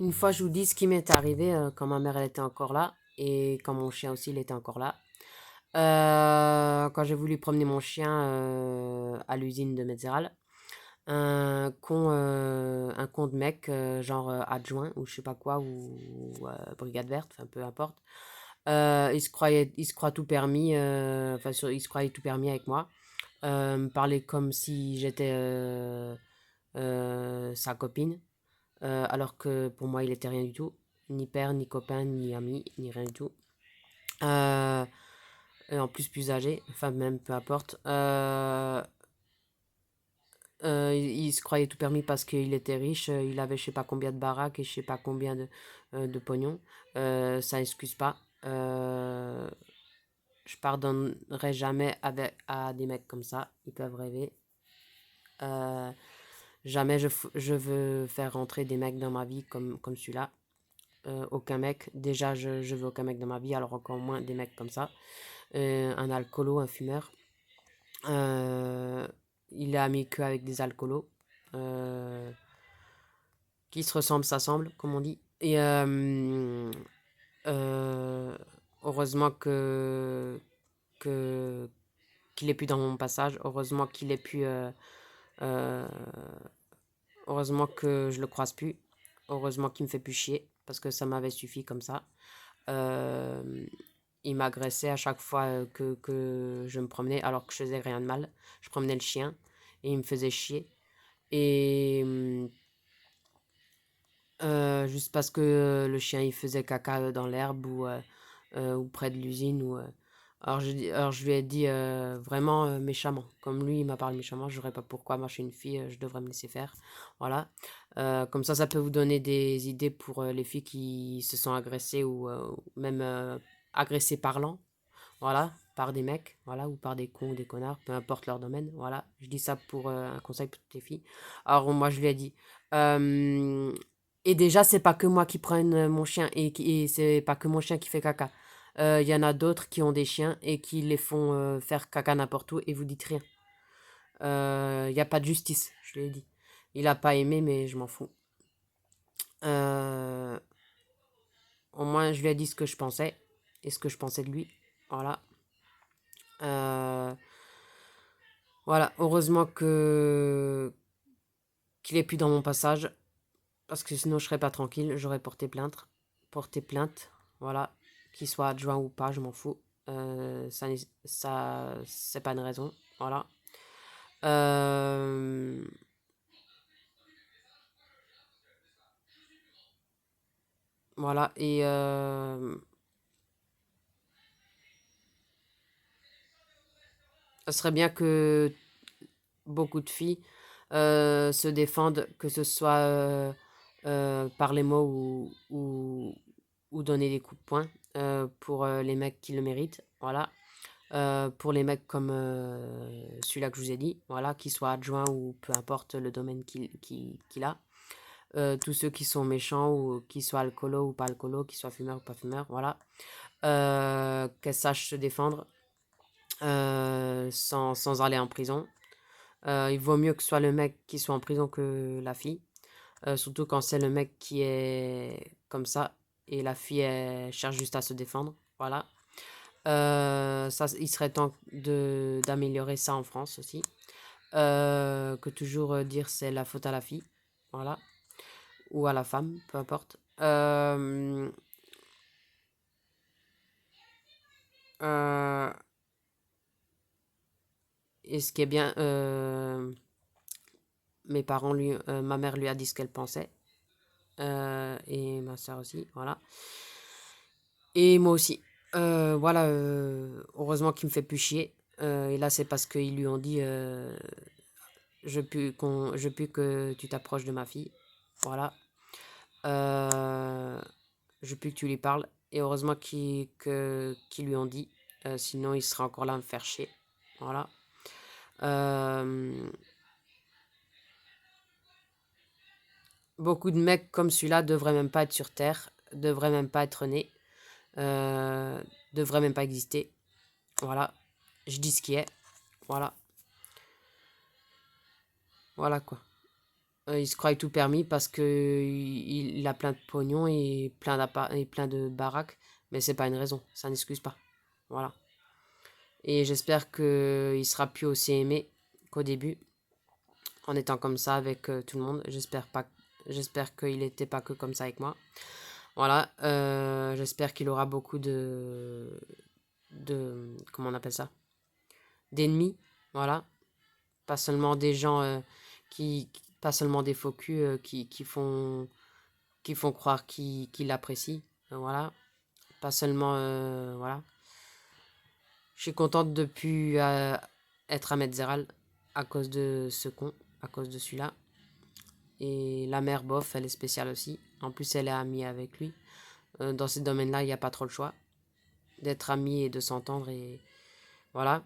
Une fois, je vous dis ce qui m'est arrivé quand ma mère elle était encore là et quand mon chien aussi il était encore là. Quand j'ai voulu promener mon chien à l'usine de Metzeral, un con de mec, genre adjoint ou je sais pas quoi, ou brigade verte, enfin peu importe. Il se croit tout permis, il se croyait tout permis avec moi. Me parlait comme si j'étais sa copine. Alors que pour moi, il était rien du tout. Ni père, ni copain, ni ami, ni rien du tout. Euh, et en plus âgé, enfin même peu importe. Il se croyait tout permis parce qu'il était riche. Il avait je sais pas combien de baraques et je sais pas combien de pognon. Ça excuse pas. Je pardonnerai jamais à des mecs comme ça. Ils peuvent rêver. Euh, Jamais je veux faire rentrer des mecs dans ma vie comme celui-là. Aucun mec. Déjà, je veux aucun mec dans ma vie, alors encore moins des mecs comme ça. Un alcoolo, un fumeur. Euh, il est ami que avec des alcoolos. Euh, qui se ressemblent, s'assemblent, comme on dit. Et euh, heureusement que qu'il est plus dans mon passage. Heureusement qu'il est plus. Euh, heureusement que je le croise plus. Heureusement qu'il me fait plus chier parce que ça m'avait suffi comme ça. Euh, il m'agressait à chaque fois que je me promenais alors que je faisais rien de mal. Je promenais le chien et il me faisait chier. Et juste parce que le chien il faisait caca dans l'herbe ou près de l'usine. Alors je lui ai dit vraiment méchamment. Comme lui il m'a parlé méchamment, je ne saurais pas pourquoi. Moi je suis une fille, je devrais me laisser faire. Voilà. Comme ça peut vous donner des idées pour les filles qui se sont agressées ou même agressées parlant. Voilà, par des mecs, voilà, ou par des cons ou des connards, peu importe leur domaine, voilà. Je dis ça pour un conseil pour toutes les filles. Alors moi je lui ai dit, euh, et déjà c'est pas que moi qui prenne mon chien et c'est pas que mon chien qui fait caca. Il y en a d'autres qui ont des chiens et qui les font faire caca n'importe où et vous dites rien. Il n'y a pas de justice, je lui ai dit. Il a pas aimé mais je m'en fous. Euh, Au moins je lui ai dit ce que je pensais et ce que je pensais de lui. Voilà. Euh, Voilà, heureusement que qu'il est plus dans mon passage, parce que sinon je serais pas tranquille, j'aurais porté plainte, voilà, qu'il soit adjoint ou pas, je m'en fous. Ça, c'est pas une raison, voilà. Euh, voilà, et ce serait bien que beaucoup de filles se défendent, que ce soit par les mots ou donner des coups de poing pour les mecs qui le méritent. Voilà. Pour les mecs comme celui-là que je vous ai dit, voilà, qu'il soit adjoint ou peu importe le domaine qu'il a. Tous ceux qui sont méchants ou qui soient alcoolo ou pas alcoolo, qui soient fumeurs ou pas fumeurs, voilà. Qu'elles sachent se défendre sans aller en prison. Il vaut mieux que ce soit le mec qui soit en prison que la fille. Surtout quand c'est le mec qui est comme ça et la fille elle cherche juste à se défendre. Voilà. Il serait temps d'améliorer ça en France aussi. Que toujours dire c'est la faute à la fille. Voilà. Ou à la femme, peu importe. Euh, et ce qui est bien, ma mère lui a dit ce qu'elle pensait. Et ma soeur aussi, voilà. Et moi aussi. Voilà, heureusement qu'il me fait plus chier. Et là, c'est parce qu'ils lui ont dit je plus que tu t'approches de ma fille. Voilà. Euh, je veux plus que tu lui parles. Et heureusement qu'ils lui ont dit. Sinon, il sera encore là à me faire chier. Voilà. Euh, Beaucoup de mecs comme celui-là devraient même pas être sur Terre. Devraient même pas être nés. Euh, Devraient même pas exister. Voilà. Je dis ce qui est. Voilà. Voilà quoi. Il se croit tout permis parce que il a plein de pognon et plein de baraques. Mais c'est pas une raison, ça n'excuse pas. Voilà. Et j'espère qu'il sera plus aussi aimé qu'au début, en étant comme ça avec tout le monde. J'espère qu'il n'était pas que comme ça avec moi. Voilà. J'espère qu'il aura beaucoup comment on appelle ça? D'ennemis. Voilà. Pas seulement des gens pas seulement des faux culs qui font croire qu'ils l'apprécient. Voilà. Pas seulement, voilà. Je suis contente de plus être à Metzeral à cause de ce con, à cause de celui-là. Et la mère, bof, elle est spéciale aussi. En plus, elle est amie avec lui. Dans ces domaines-là, il n'y a pas trop le choix d'être amie et de s'entendre. Et voilà.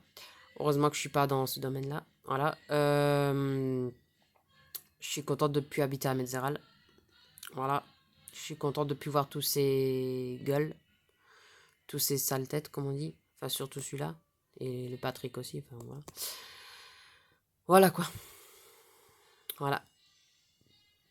Heureusement que je suis pas dans ce domaine-là. Voilà. Je suis contente de plus habiter à Metzeral. Voilà. Je suis contente de plus voir tous ces gueules. Tous ces sales têtes, comme on dit. Enfin, surtout celui-là. Et le Patrick aussi. Enfin, voilà. Voilà quoi. Voilà.